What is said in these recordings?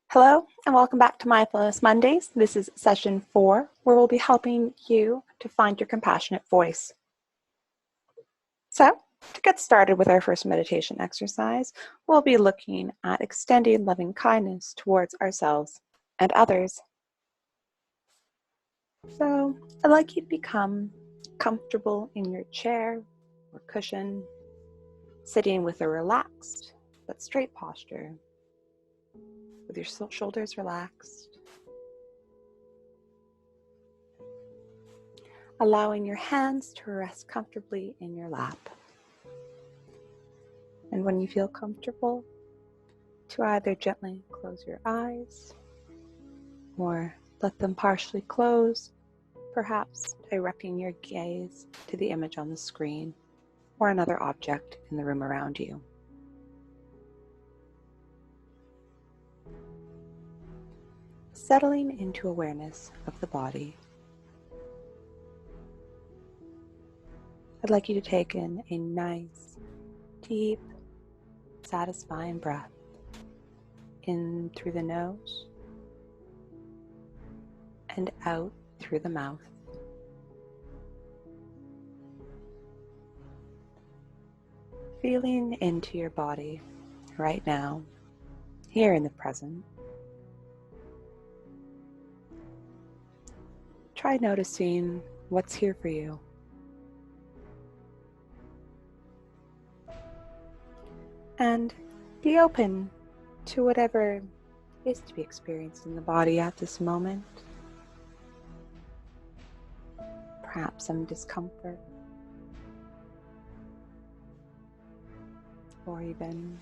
Hello, and welcome back to Mindfulness Mondays. This is session 4, where we'll be helping you to find your compassionate voice. So, to get started with our first meditation exercise, we'll be looking at extending loving kindness towards ourselves and others. So, I'd like you to become comfortable in your chair or cushion, sitting with a relaxed but straight posture, with your shoulders relaxed, allowing your hands to rest comfortably in your lap. And when you feel comfortable, to either gently close your eyes or let them partially close, perhaps directing your gaze to the image on the screen or another object in the room around you. Settling into awareness of the body. I'd like you to take in a nice, deep, satisfying breath in through the nose and out through the mouth. Feeling into your body right now, here in the present. Try noticing what's here for you. And be open to whatever is to be experienced in the body at this moment. Perhaps some discomfort, or even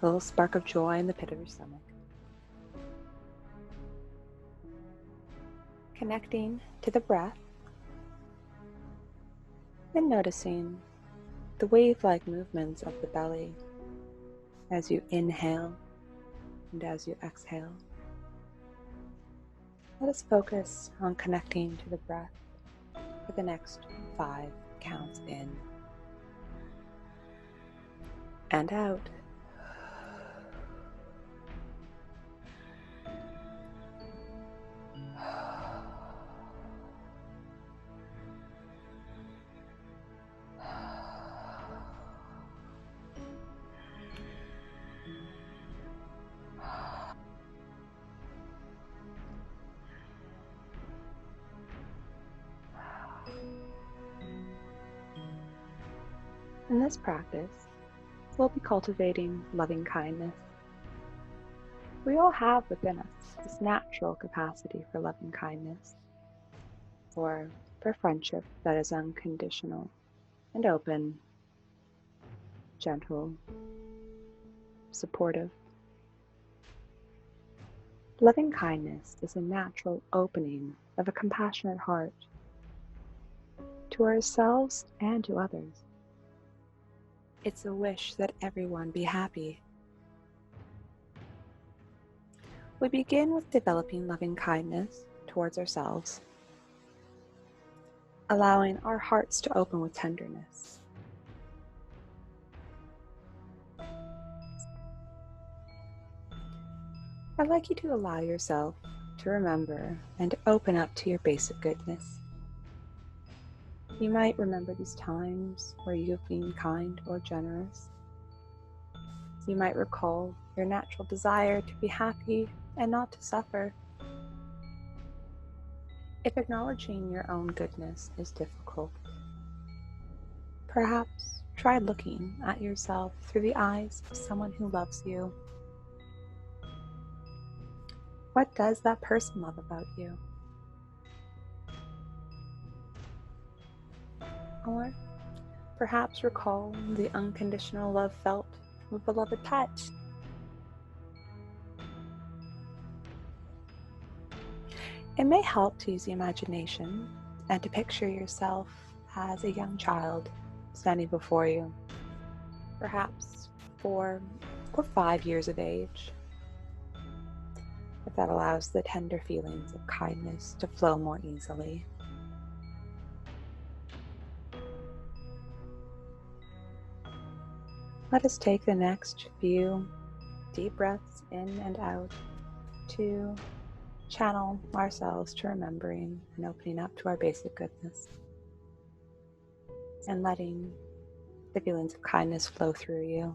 a little spark of joy in the pit of your stomach. Connecting to the breath and noticing the wave-like movements of the belly as you inhale and as you exhale. Let us focus on connecting to the breath for the next 5 counts in and out. In this practice, we'll be cultivating loving-kindness. We all have within us this natural capacity for loving-kindness, or for friendship that is unconditional and open, gentle, supportive. Loving-kindness is a natural opening of a compassionate heart to ourselves and to others. It's a wish that everyone be happy. We begin with developing loving-kindness towards ourselves, allowing our hearts to open with tenderness. I'd like you to allow yourself to remember and to open up to your basic goodness. You might remember these times where you've been kind or generous. You might recall your natural desire to be happy and not to suffer. If acknowledging your own goodness is difficult, perhaps try looking at yourself through the eyes of someone who loves you. What does that person love about you? Or perhaps recall the unconditional love felt from a beloved pet. It may help to use the imagination and to picture yourself as a young child standing before you, perhaps 4 or 5 years of age, if that allows the tender feelings of kindness to flow more easily. Let us take the next few deep breaths in and out, to channel ourselves to remembering and opening up to our basic goodness and letting the feelings of kindness flow through you.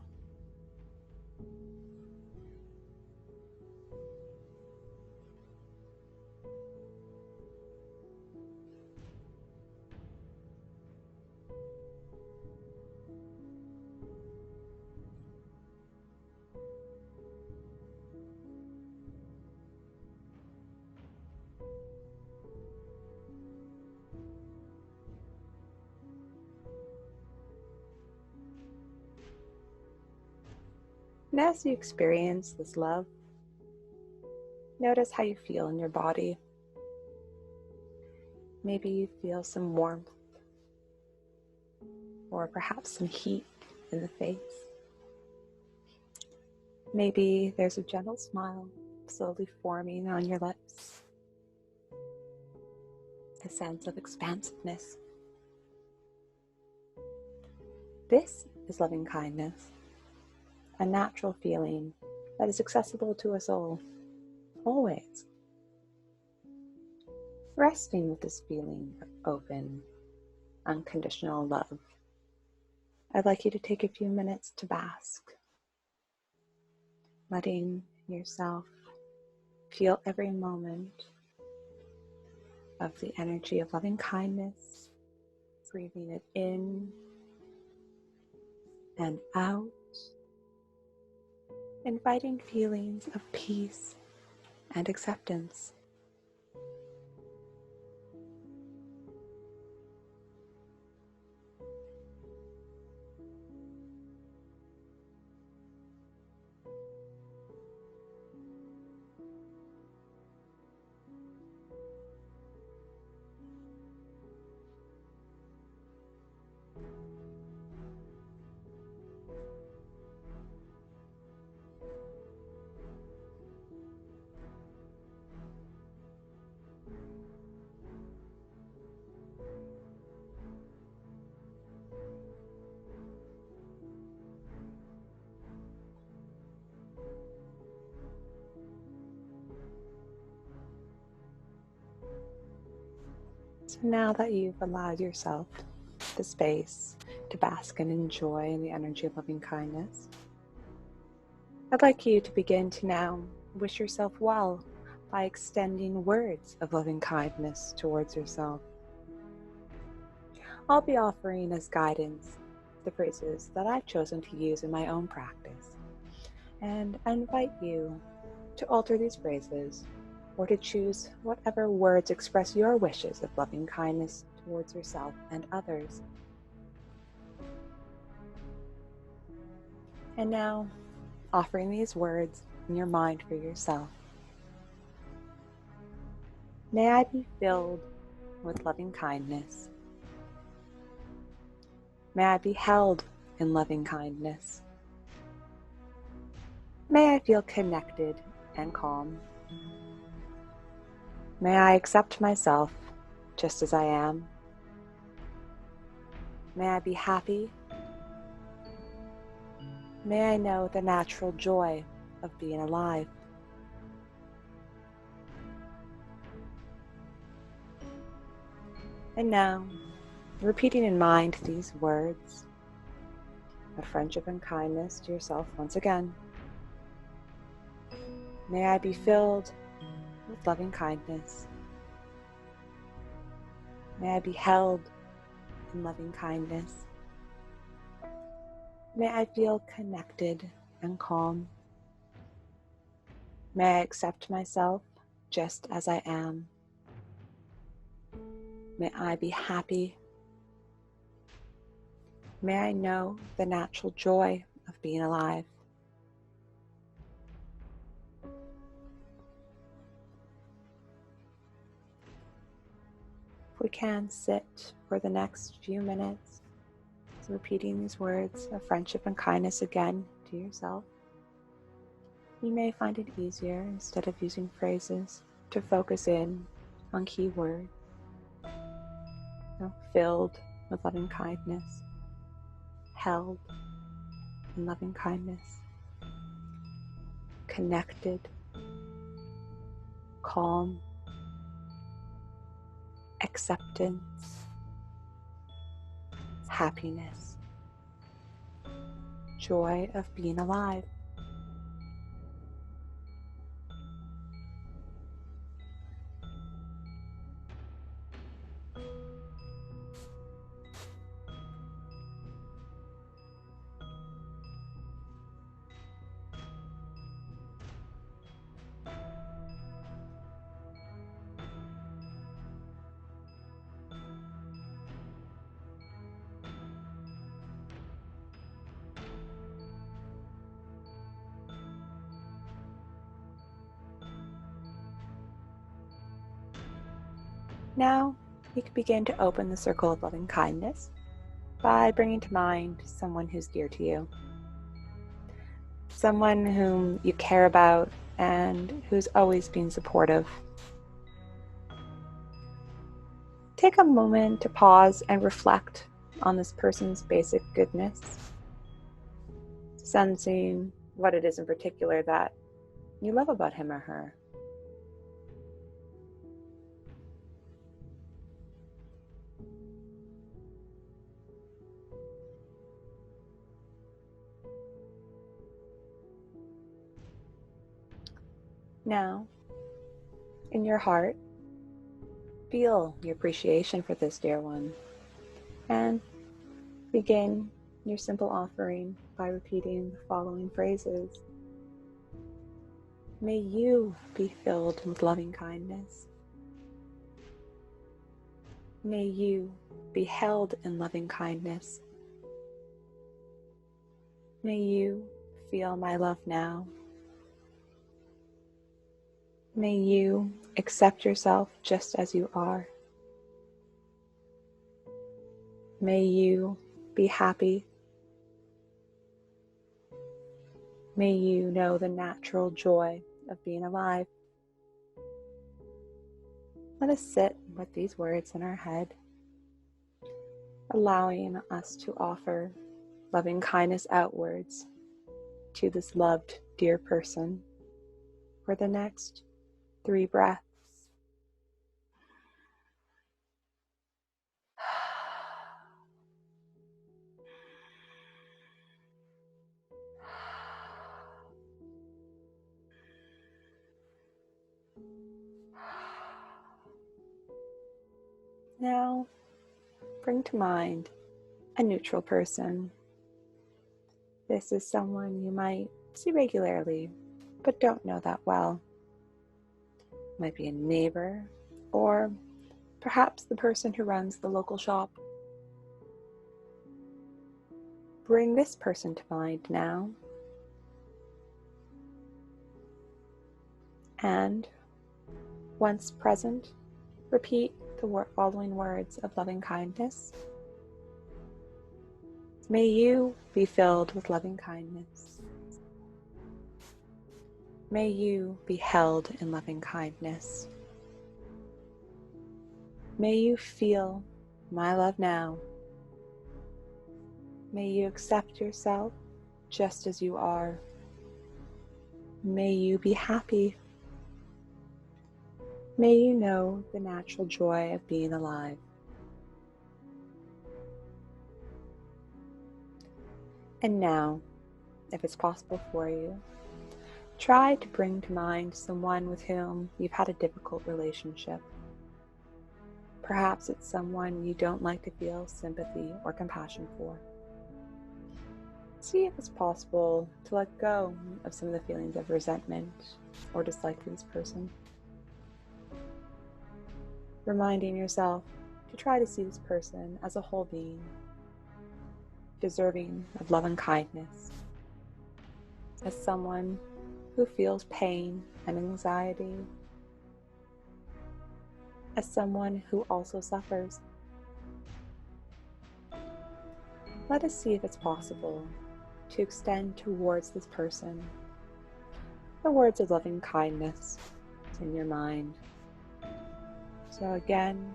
And as you experience this love, notice how you feel in your body. Maybe you feel some warmth or perhaps some heat in the face. Maybe there's a gentle smile slowly forming on your lips, a sense of expansiveness. This is loving kindness, a natural feeling that is accessible to us all, always. Resting with this feeling of open, unconditional love, I'd like you to take a few minutes to bask, letting yourself feel every moment of the energy of loving kindness, breathing it in and out, inviting feelings of peace and acceptance. So now that you've allowed yourself the space to bask and enjoy in the energy of loving kindness, I'd like you to begin to now wish yourself well by extending words of loving kindness towards yourself. I'll be offering as guidance the phrases that I've chosen to use in my own practice, and I invite you to alter these phrases or to choose whatever words express your wishes of loving kindness towards yourself and others. And now, offering these words in your mind for yourself. May I be filled with loving kindness. May I be held in loving kindness. May I feel connected and calm. May I accept myself just as I am. May I be happy. May I know the natural joy of being alive. And now, repeating in mind these words of friendship and kindness to yourself once again. May I be filled with loving kindness. May I be held in loving kindness. May I feel connected and calm. May I accept myself just as I am. May I be happy. May I know the natural joy of being alive. If we can sit for the next few minutes, repeating these words of friendship and kindness again to yourself. You may find it easier, instead of using phrases, to focus in on key words. Filled with loving kindness, held in loving kindness, connected calm, acceptance, happiness, joy of being alive. Now, you can begin to open the circle of loving kindness by bringing to mind someone who's dear to you, someone whom you care about and who's always been supportive. Take a moment to pause and reflect on this person's basic goodness, sensing what it is in particular that you love about him or her. Now, in your heart, feel your appreciation for this dear one and begin your simple offering by repeating the following phrases. May you be filled with loving kindness. May you be held in loving kindness. May you feel my love now. May you accept yourself just as you are. May you be happy. May you know the natural joy of being alive. Let us sit with these words in our head, allowing us to offer loving kindness outwards to this loved, dear person for the next 3 breaths. Now, bring to mind a neutral person. This is someone you might see regularly, but don't know that well. It might be a neighbor, or perhaps the person who runs the local shop. Bring this person to mind now, and once present, repeat the following words of loving kindness. May you be filled with loving kindness. May you be held in loving kindness. May you feel my love now. May you accept yourself just as you are. May you be happy. May you know the natural joy of being alive. And now, if it's possible for you, try to bring to mind someone with whom you've had a difficult relationship. Perhaps it's someone you don't like to feel sympathy or compassion for. See if it's possible to let go of some of the feelings of resentment or dislike for this person. Reminding yourself to try to see this person as a whole being, deserving of love and kindness, as someone who feels pain and anxiety, as someone who also suffers. Let us see if it's possible to extend towards this person the words of loving kindness in your mind. So again,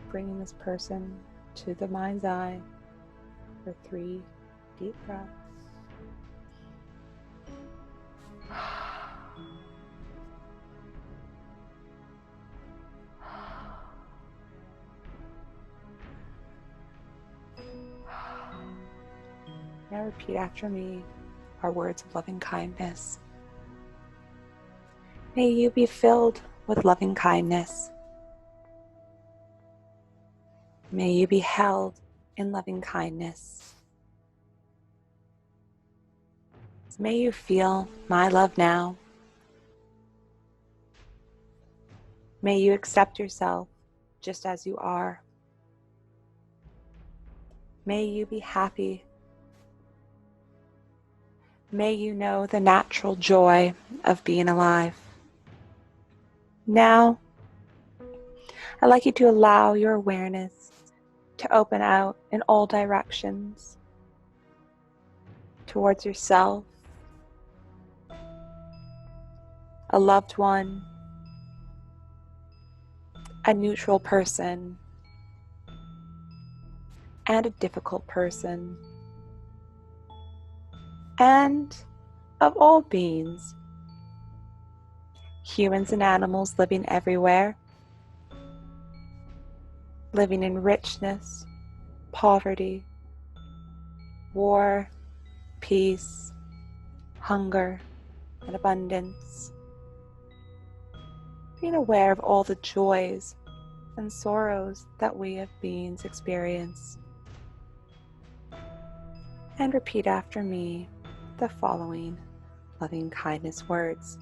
bringing this person to the mind's eye for 3 deep breaths. now repeat after me our words of loving kindness. May you be filled with loving kindness. May you be held in loving kindness. May you feel my love now. May you accept yourself just as you are. May you be happy. May you know the natural joy of being alive. Now, I'd like you to allow your awareness to open out in all directions, towards yourself, a loved one, a neutral person, and a difficult person, and of all beings, humans and animals living everywhere, living in richness, poverty, war, peace, hunger, and abundance. Being aware of all the joys and sorrows that we as beings experience. And repeat after me the following loving kindness words.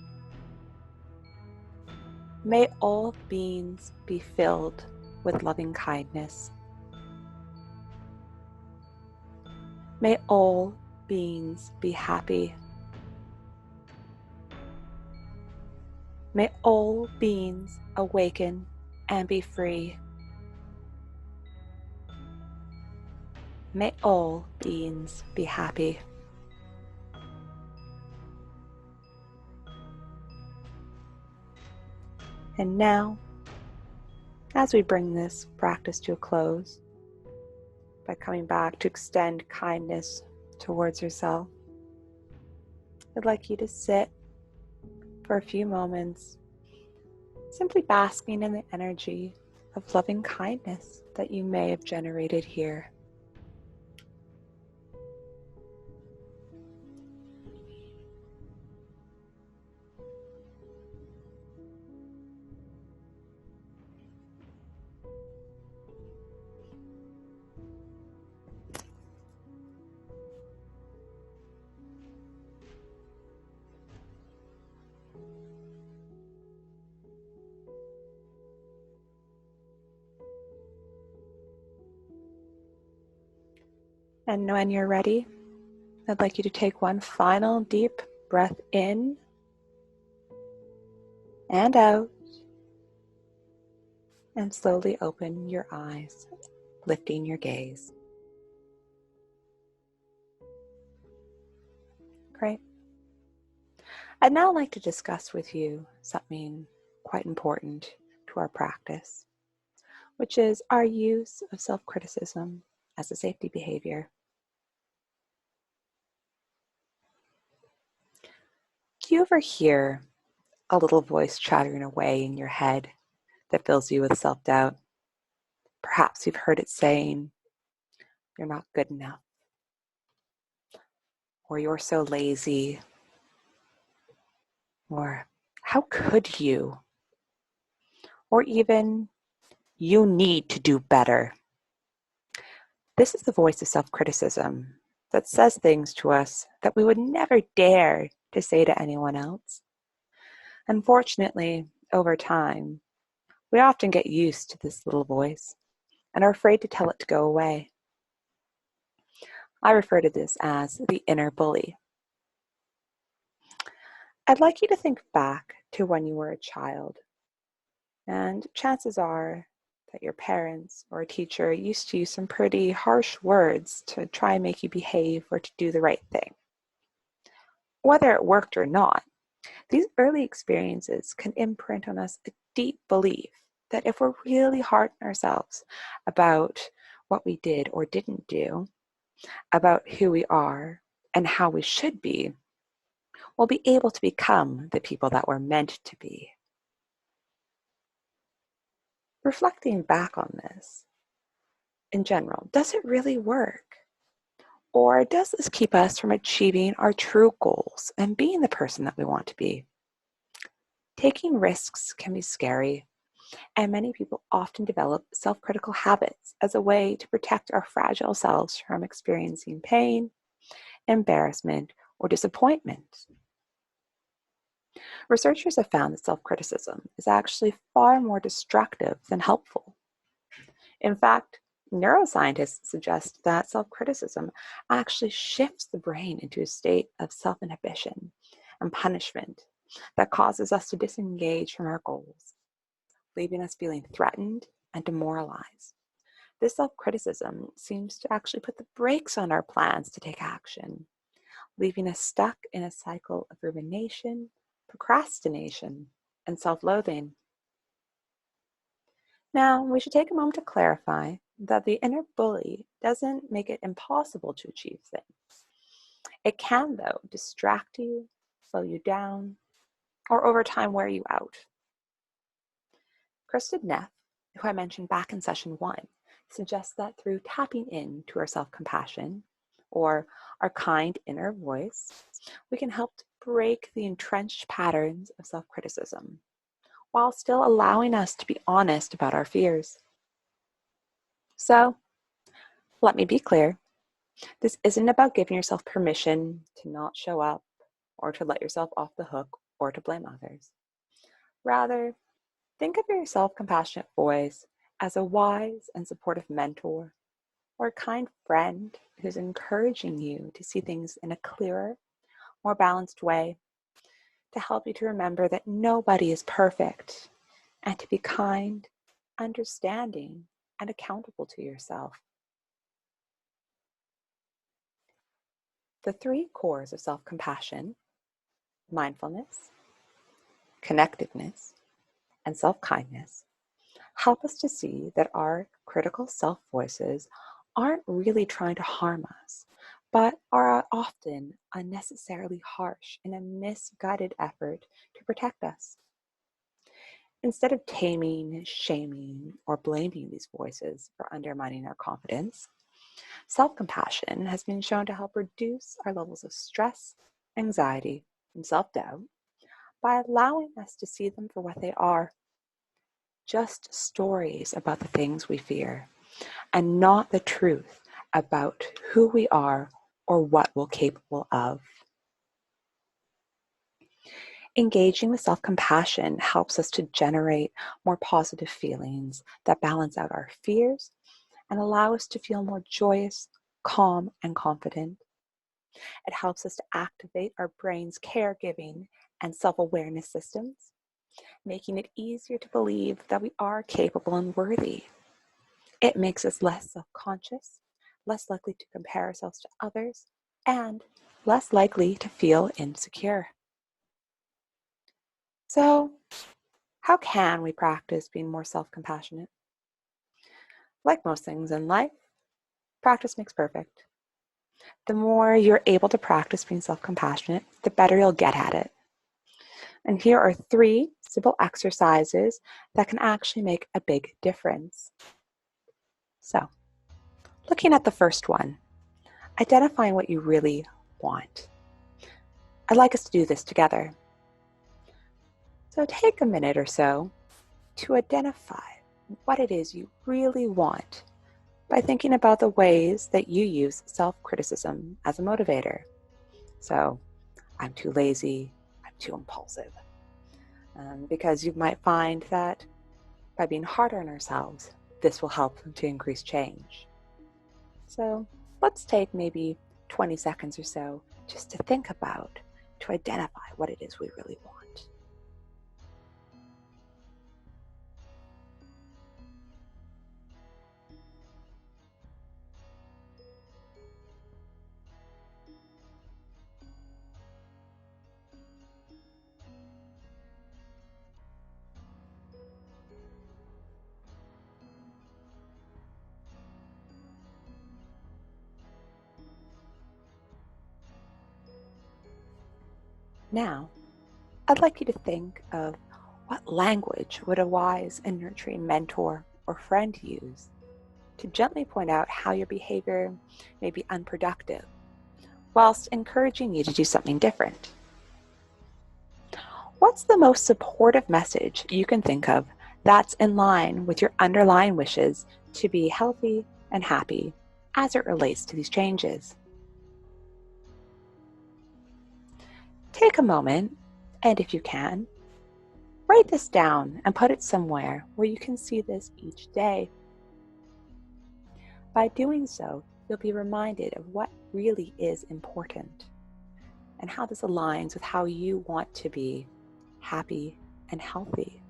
May all beings be filled with loving kindness. May all beings be happy. May all beings awaken and be free. May all beings be happy. And now, as we bring this practice to a close, by coming back to extend kindness towards yourself, I'd like you to sit for a few moments, simply basking in the energy of loving kindness that you may have generated here. And when you're ready, I'd like you to take one final deep breath in and out, and slowly open your eyes, lifting your gaze. Great. I'd now like to discuss with you something quite important to our practice, which is our use of self-criticism as a safety behavior. Do you ever hear a little voice chattering away in your head that fills you with self-doubt? Perhaps you've heard it saying, "You're not good enough," or "You're so lazy," or "How could you?" or even, "You need to do better." This is the voice of self-criticism that says things to us that we would never dare to say to anyone else. Unfortunately, over time, we often get used to this little voice and are afraid to tell it to go away. I refer to this as the inner bully. I'd like you to think back to when you were a child, and chances are that your parents or a teacher used to use some pretty harsh words to try and make you behave or to do the right thing. Whether it worked or not, these early experiences can imprint on us a deep belief that if we're really hard on ourselves about what we did or didn't do, about who we are and how we should be, we'll be able to become the people that we're meant to be. Reflecting back on this, in general, does it really work? Or does this keep us from achieving our true goals and being the person that we want to be? Taking risks can be scary, and many people often develop self-critical habits as a way to protect our fragile selves from experiencing pain, embarrassment, or disappointment. Researchers have found that self-criticism is actually far more destructive than helpful. In fact, neuroscientists suggest that self-criticism actually shifts the brain into a state of self-inhibition and punishment that causes us to disengage from our goals, leaving us feeling threatened and demoralized. This self-criticism seems to actually put the brakes on our plans to take action, leaving us stuck in a cycle of rumination, procrastination, and self-loathing. Now, we should take a moment to clarify that the inner bully doesn't make it impossible to achieve things. It can, though, distract you, slow you down, or over time wear you out. Kristen Neff, who I mentioned back in session 1, suggests that through tapping into our self-compassion, or our kind inner voice, we can help to break the entrenched patterns of self-criticism, while still allowing us to be honest about our fears. So, let me be clear. This isn't about giving yourself permission to not show up, or to let yourself off the hook, or to blame others. Rather, think of your self-compassionate voice as a wise and supportive mentor, or a kind friend who's encouraging you to see things in a clearer, more balanced way, to help you to remember that nobody is perfect, and to be kind, understanding, and accountable to yourself. The 3 cores of self-compassion, mindfulness, connectedness, and self-kindness, help us to see that our critical self-voices aren't really trying to harm us, but are often unnecessarily harsh in a misguided effort to protect us. Instead of taming, shaming, or blaming these voices for undermining our confidence, self-compassion has been shown to help reduce our levels of stress, anxiety, and self-doubt by allowing us to see them for what they are, just stories about the things we fear, and not the truth about who we are or what we're capable of. Engaging with self-compassion helps us to generate more positive feelings that balance out our fears and allow us to feel more joyous, calm, and confident. It helps us to activate our brain's caregiving and self-awareness systems, making it easier to believe that we are capable and worthy. It makes us less self-conscious, less likely to compare ourselves to others, and less likely to feel insecure. So, how can we practice being more self-compassionate? Like most things in life, practice makes perfect. The more you're able to practice being self-compassionate, the better you'll get at it. And here are 3 simple exercises that can actually make a big difference. So, looking at the first one, identifying what you really want. I'd like us to do this together. So take a minute or so to identify what it is you really want by thinking about the ways that you use self-criticism as a motivator. So, I'm too lazy, I'm too impulsive. Because you might find that by being harder on ourselves, this will help to increase change. So let's take maybe 20 seconds or so just to think about, to identify what it is we really want. Now, I'd like you to think of what language would a wise and nurturing mentor or friend use. to gently point out how your behavior may be unproductive, whilst encouraging you to do something different. What's the most supportive message you can think of that's in line with your underlying wishes to be healthy and happy as it relates to these changes? Take a moment, and if you can, write this down and put it somewhere where you can see this each day. By doing so, you'll be reminded of what really is important and how this aligns with how you want to be happy and healthy.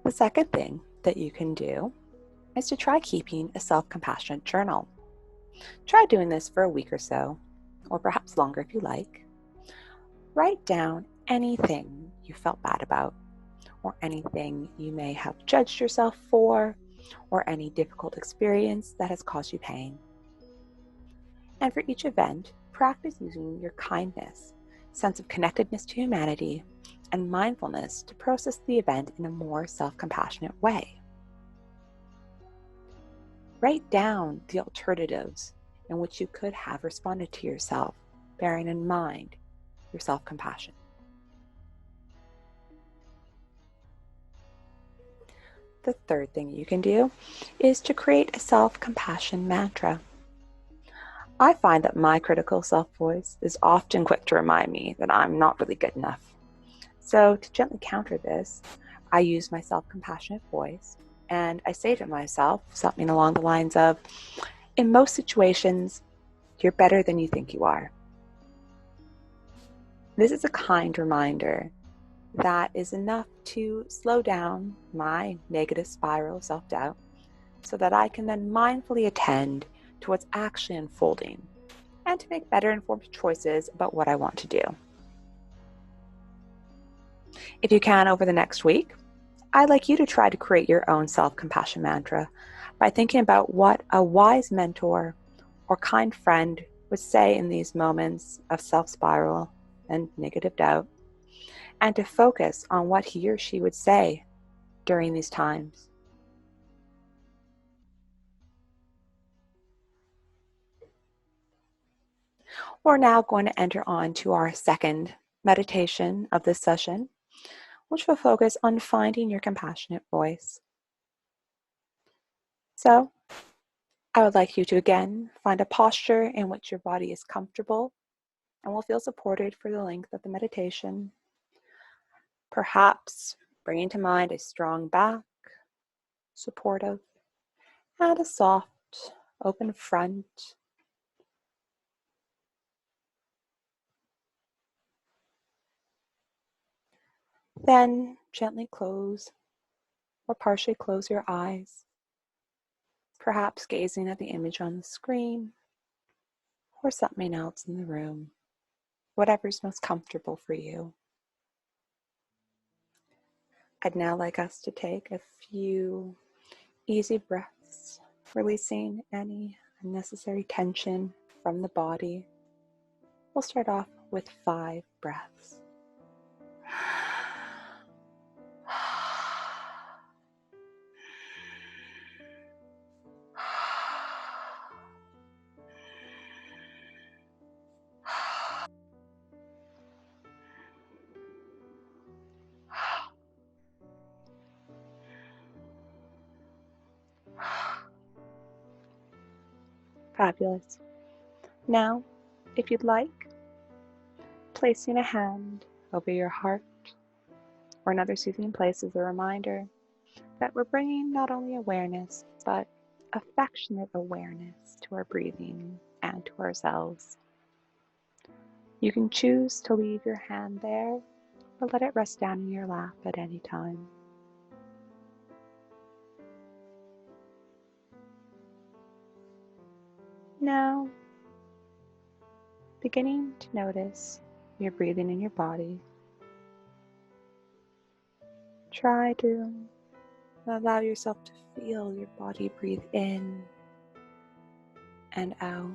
The second thing that you can do is to try keeping a self-compassionate journal. Try doing this for a week or so, or perhaps longer if you like. Write down anything you felt bad about, or anything you may have judged yourself for, or any difficult experience that has caused you pain. And for each event, practice using your kindness, sense of connectedness to humanity, and mindfulness to process the event in a more self-compassionate way. Write down the alternatives in which you could have responded to yourself, bearing in mind your self-compassion. The third thing you can do is to create a self-compassion mantra. I find that my critical self-voice is often quick to remind me that I'm not really good enough. So to gently counter this, I use my self-compassionate voice and I say to myself something along the lines of, in most situations, you're better than you think you are. This is a kind reminder that is enough to slow down my negative spiral of self-doubt so that I can then mindfully attend to what's actually unfolding and to make better informed choices about what I want to do. If you can, over the next week, I'd like you to try to create your own self-compassion mantra by thinking about what a wise mentor or kind friend would say in these moments of self-spiral and negative doubt, and to focus on what he or she would say during these times. We're now going to enter on to our second meditation of this session, which will focus on finding your compassionate voice. So, I would like you to again find a posture in which your body is comfortable and will feel supported for the length of the meditation. Perhaps bringing to mind a strong back, supportive, and a soft, open front. Then gently close or partially close your eyes, perhaps gazing at the image on the screen or something else in the room, whatever's most comfortable for you. I'd now like us to take a few easy breaths, releasing any unnecessary tension from the body. We'll start off with 5 breaths. Fabulous. Now, if you'd like, placing a hand over your heart or another soothing place as a reminder that we're bringing not only awareness, but affectionate awareness to our breathing and to ourselves. You can choose to leave your hand there or let it rest down in your lap at any time. Now, beginning to notice your breathing in your body. Try to allow yourself to feel your body breathe in and out.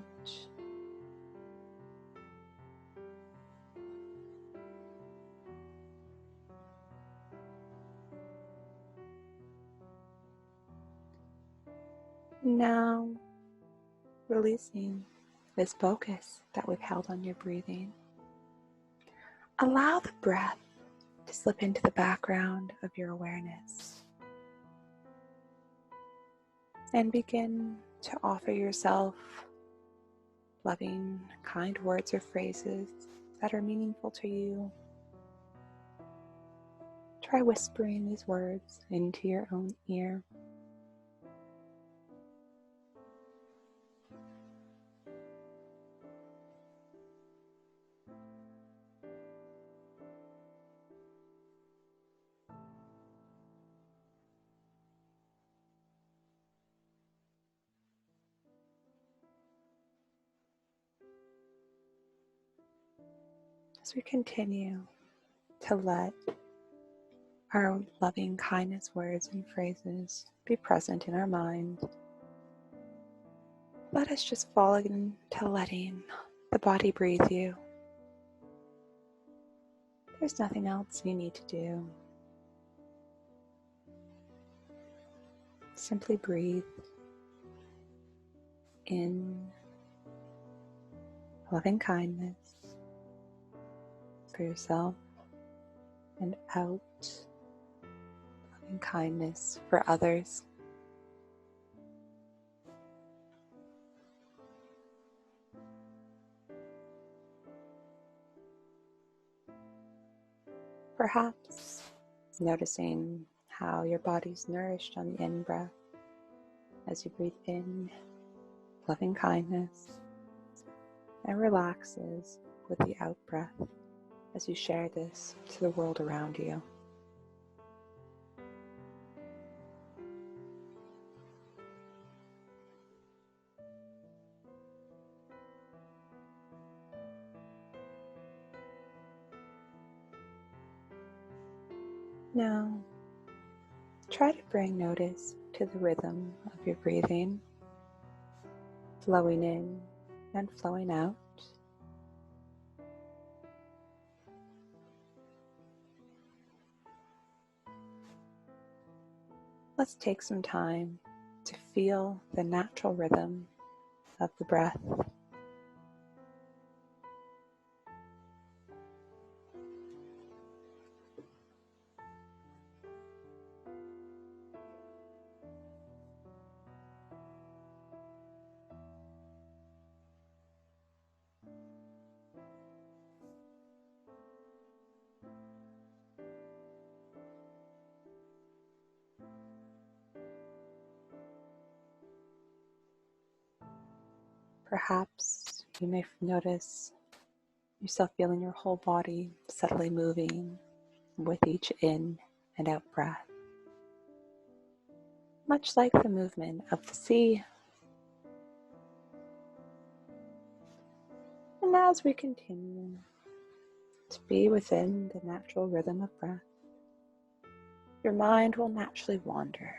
Now, releasing this focus that we've held on your breathing. Allow the breath to slip into the background of your awareness and begin to offer yourself loving, kind words or phrases that are meaningful to you. Try whispering these words into your own ear. As we continue to let our loving kindness words and phrases be present in our mind, let us just fall into letting the body breathe you. There's nothing else you need to do. Simply breathe in loving kindness for yourself and out loving kindness for others. Perhaps noticing how your body's nourished on the in-breath as you breathe in loving kindness and relaxes with the out-breath as you share this to the world around you. Now, try to bring notice to the rhythm of your breathing, flowing in and flowing out. Let's take some time to feel the natural rhythm of the breath. Perhaps you may notice yourself feeling your whole body subtly moving with each in and out breath, much like the movement of the sea. And as we continue to be within the natural rhythm of breath, your mind will naturally wander,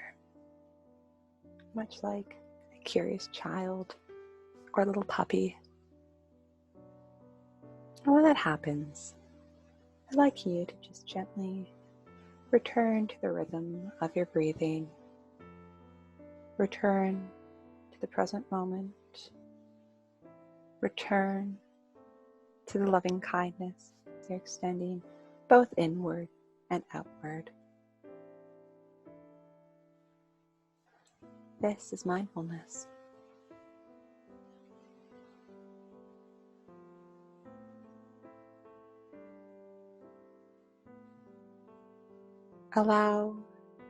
much like a curious child or a little puppy. And when that happens, I'd like you to just gently return to the rhythm of your breathing. Return to the present moment. Return to the loving kindness you're extending both inward and outward. This is mindfulness. Allow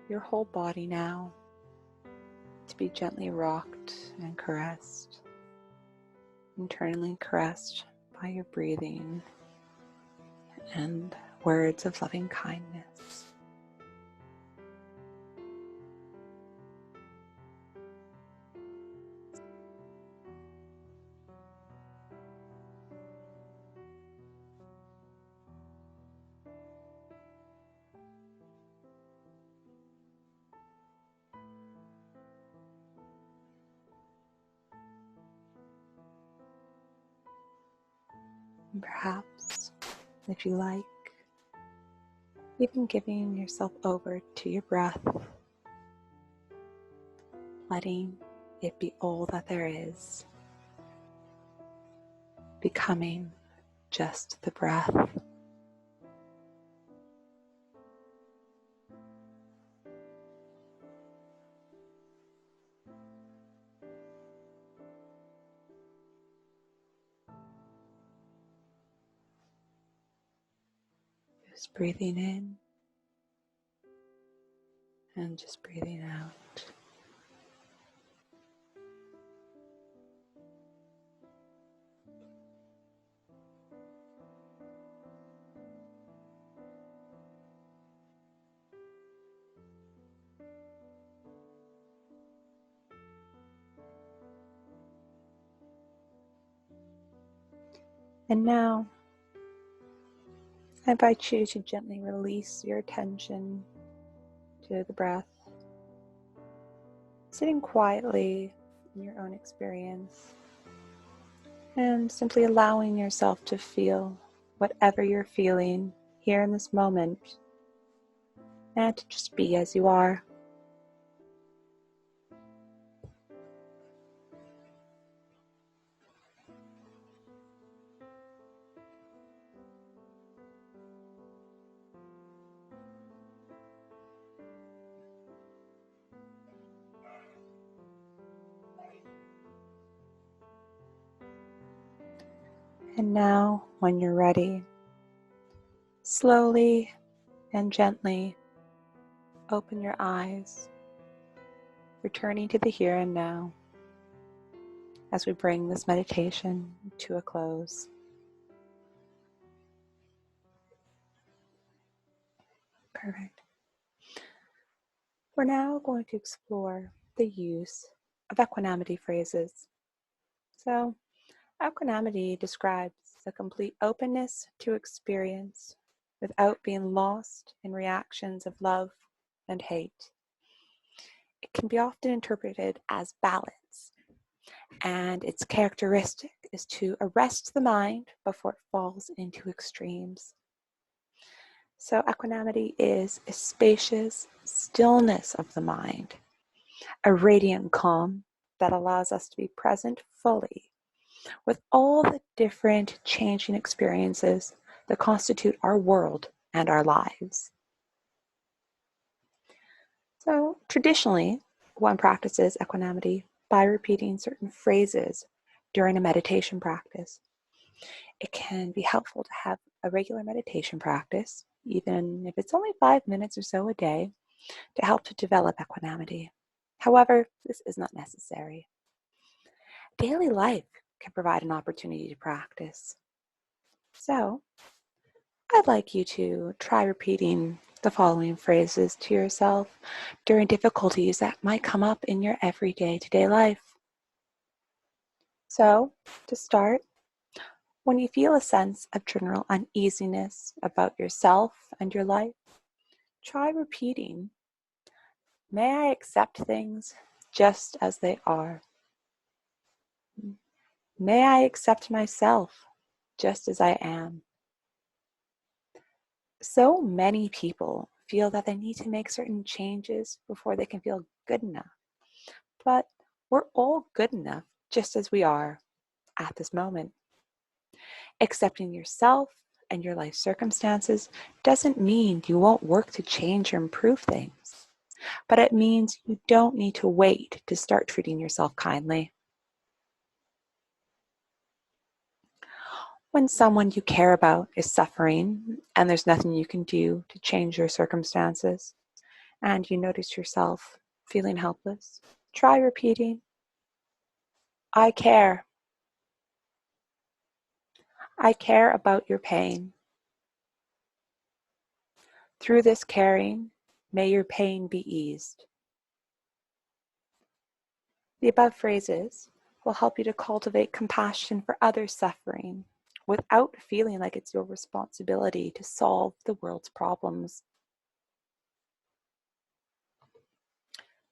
your whole body now to be gently rocked and caressed, internally caressed by your breathing and words of loving kindness. And perhaps, if you like, even giving yourself over to your breath, letting it be all that there is, becoming just the breath. Just breathing in and just breathing out. And now, I invite you to gently release your attention to the breath, sitting quietly in your own experience, and simply allowing yourself to feel whatever you're feeling here in this moment, and to just be as you are. And now, when you're ready, slowly and gently open your eyes, returning to the here and now as we bring this meditation to a close. Perfect. We're now going to explore the use of equanimity phrases. So, equanimity describes the complete openness to experience without being lost in reactions of love and hate. It can be often interpreted as balance, and its characteristic is to arrest the mind before it falls into extremes. So equanimity is a spacious stillness of the mind, a radiant calm that allows us to be present fully with all the different changing experiences that constitute our world and our lives. So traditionally, one practices equanimity by repeating certain phrases during a meditation practice. It can be helpful to have a regular meditation practice, even if it's only 5 minutes or so a day, to help to develop equanimity. However, this is not necessary. Daily life can provide an opportunity to practice. So, I'd like you to try repeating the following phrases to yourself during difficulties that might come up in your everyday to-day life. So, to start, when you feel a sense of general uneasiness about yourself and your life, try repeating, "May I accept things just as they are. May I accept myself just as I am." So many people feel that they need to make certain changes before they can feel good enough. But we're all good enough just as we are at this moment. Accepting yourself and your life circumstances doesn't mean you won't work to change or improve things, but it means you don't need to wait to start treating yourself kindly. When someone you care about is suffering and there's nothing you can do to change your circumstances, and you notice yourself feeling helpless, try repeating, "I care. I care about your pain. Through this caring, may your pain be eased." The above phrases will help you to cultivate compassion for others suffering without feeling like it's your responsibility to solve the world's problems.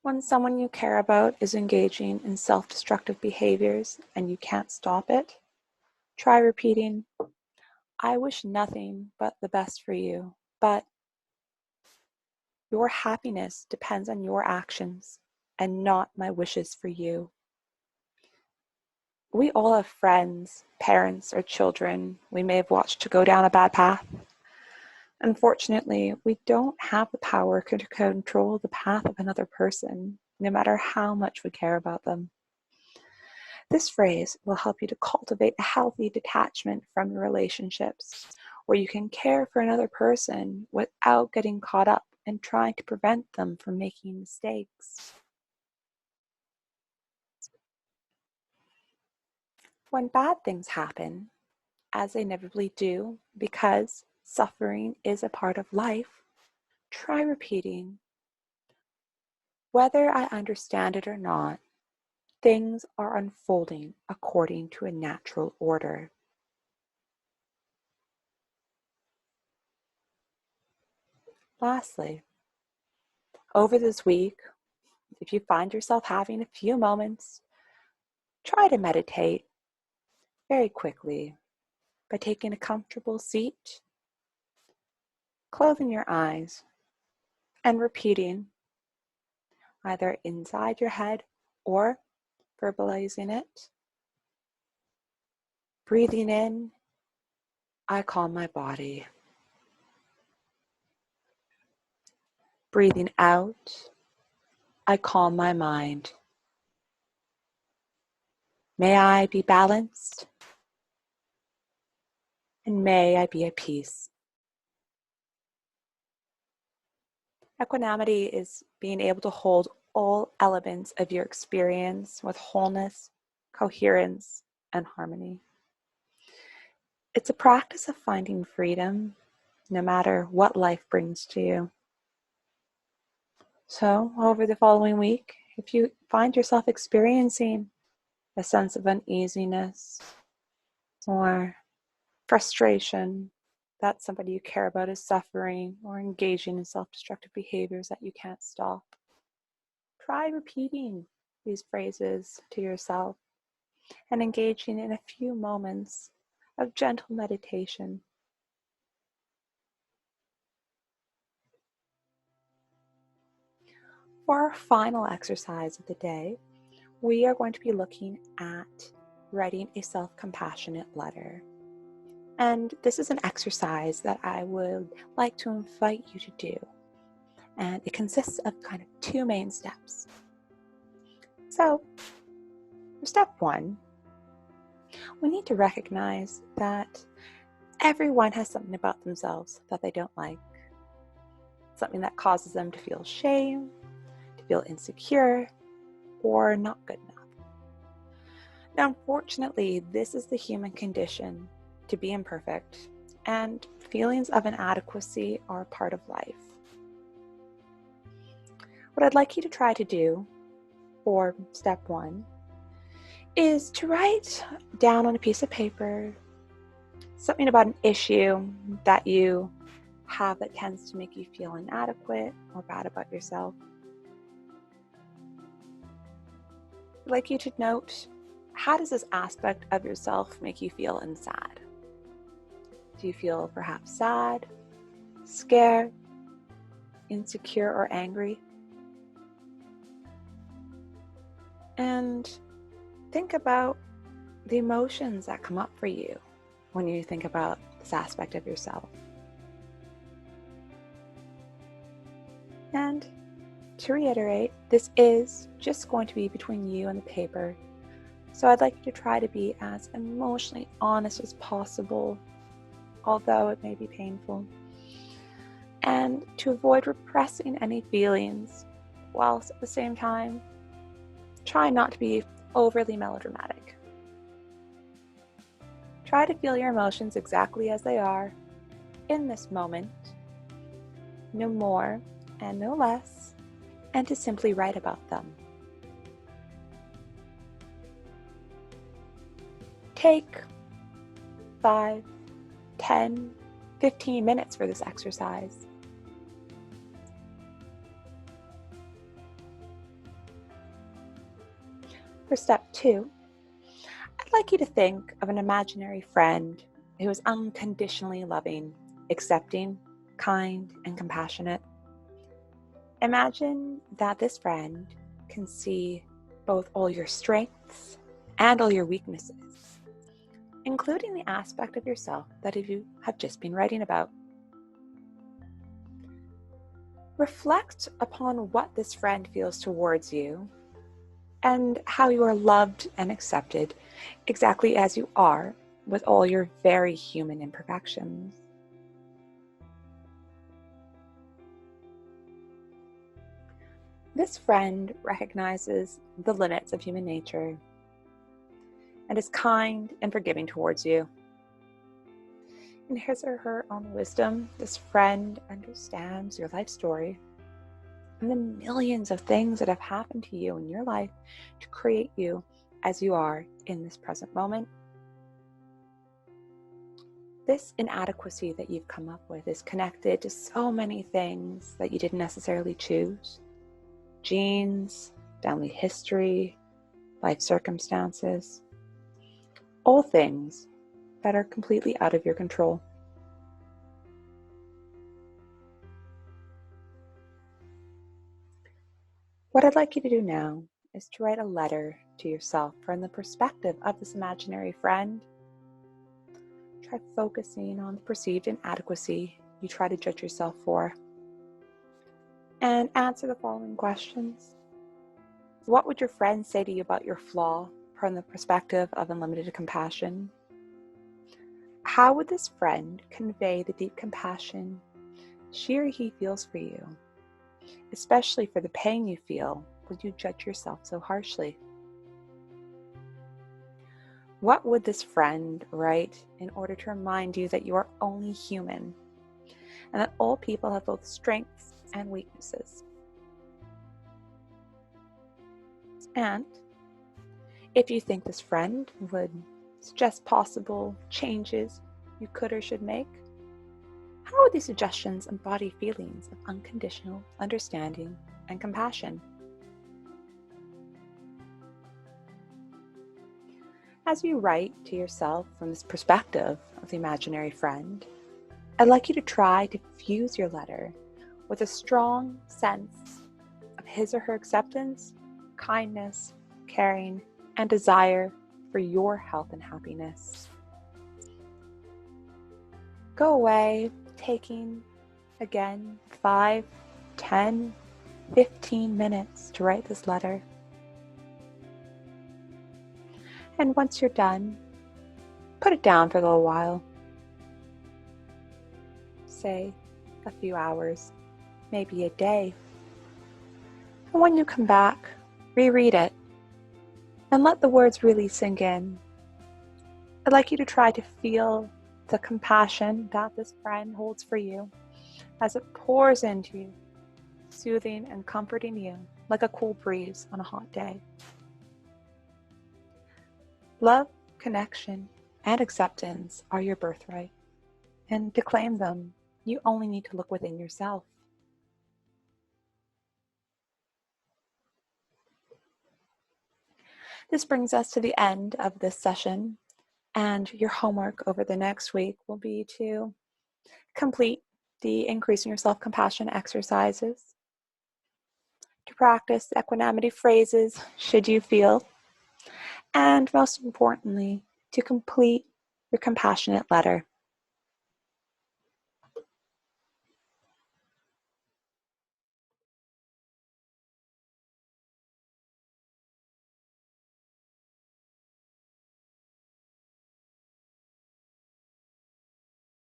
When someone you care about is engaging in self-destructive behaviors and you can't stop it, try repeating, I wish nothing but the best for you, but your happiness depends on your actions and not my wishes for you. We all have friends, parents, or children we may have watched to go down a bad path. Unfortunately, we don't have the power to control the path of another person, no matter how much we care about them. This phrase will help you to cultivate a healthy detachment from your relationships, where you can care for another person without getting caught up and trying to prevent them from making mistakes. When bad things happen, as they inevitably do, because suffering is a part of life, try repeating, whether I understand it or not, things are unfolding according to a natural order. Lastly, over this week, if you find yourself having a few moments, try to meditate very quickly by taking a comfortable seat, closing your eyes, and repeating either inside your head or verbalizing it. Breathing in, I calm my body. Breathing out, I calm my mind. May I be balanced, and may I be at peace. Equanimity is being able to hold all elements of your experience with wholeness, coherence, and harmony. It's a practice of finding freedom no matter what life brings to you. So, over the following week, if you find yourself experiencing a sense of uneasiness or frustration that somebody you care about is suffering, or engaging in self-destructive behaviors that you can't stop, try repeating these phrases to yourself and engaging in a few moments of gentle meditation. For our final exercise of the day, we are going to be looking at writing a self-compassionate letter. And this is an exercise that I would like to invite you to do. And it consists of kind of two main steps. So, for step one, we need to recognize that everyone has something about themselves that they don't like. Something that causes them to feel shame, to feel insecure, or not good enough. Now, unfortunately, this is the human condition, to be imperfect, and feelings of inadequacy are a part of life. What I'd like you to try to do for step one is to write down on a piece of paper something about an issue that you have that tends to make you feel inadequate or bad about yourself. I'd like you to note, how does this aspect of yourself make you feel sad? Do you feel perhaps sad, scared, insecure, or angry? And think about the emotions that come up for you when you think about this aspect of yourself. And to reiterate, this is just going to be between you and the paper. So I'd like you to try to be as emotionally honest as possible, although it may be painful. And to avoid repressing any feelings, whilst at the same time, try not to be overly melodramatic. Try to feel your emotions exactly as they are in this moment, no more and no less, and to simply write about them. Take 5, 10, 15 minutes for this exercise. For step 2, I'd like you to think of an imaginary friend who is unconditionally loving, accepting, kind, and compassionate. Imagine that this friend can see both all your strengths and all your weaknesses, including the aspect of yourself that you have just been writing about. Reflect upon what this friend feels towards you and how you are loved and accepted exactly as you are, with all your very human imperfections. This friend recognizes the limits of human nature and is kind and forgiving towards you. In his or her own wisdom, this friend understands your life story and the millions of things that have happened to you in your life to create you as you are in this present moment. This inadequacy that you've come up with is connected to so many things that you didn't necessarily choose. Genes, family history, life circumstances, all things that are completely out of your control. What I'd like you to do now is to write a letter to yourself from the perspective of this imaginary friend. Try focusing on the perceived inadequacy you try to judge yourself for. And answer the following questions. What would your friend say to you about your flaw from the perspective of unlimited compassion? How would this friend convey the deep compassion she or he feels for you, especially for the pain you feel when you judge yourself so harshly? What would this friend write in order to remind you that you are only human and that all people have both strengths and weaknesses? And if you think this friend would suggest possible changes you could or should make, how would these suggestions embody feelings of unconditional understanding and compassion? As you write to yourself from this perspective of the imaginary friend, I'd like you to try to fuse your letter with a strong sense of his or her acceptance, kindness, caring, and desire for your health and happiness. Go away, taking, again, 5, 10, 15 minutes to write this letter. And once you're done, put it down for a little while. Say a few hours, maybe a day. And when you come back, reread it and let the words really sink in. I'd like you to try to feel the compassion that this friend holds for you as it pours into you, soothing and comforting you like a cool breeze on a hot day. Love, connection, and acceptance are your birthright, and to claim them, you only need to look within yourself. This brings us to the end of this session, and your homework over the next week will be to complete the Increasing Your Self-Compassion exercises, to practice equanimity phrases should you feel, and most importantly, to complete your compassionate letter.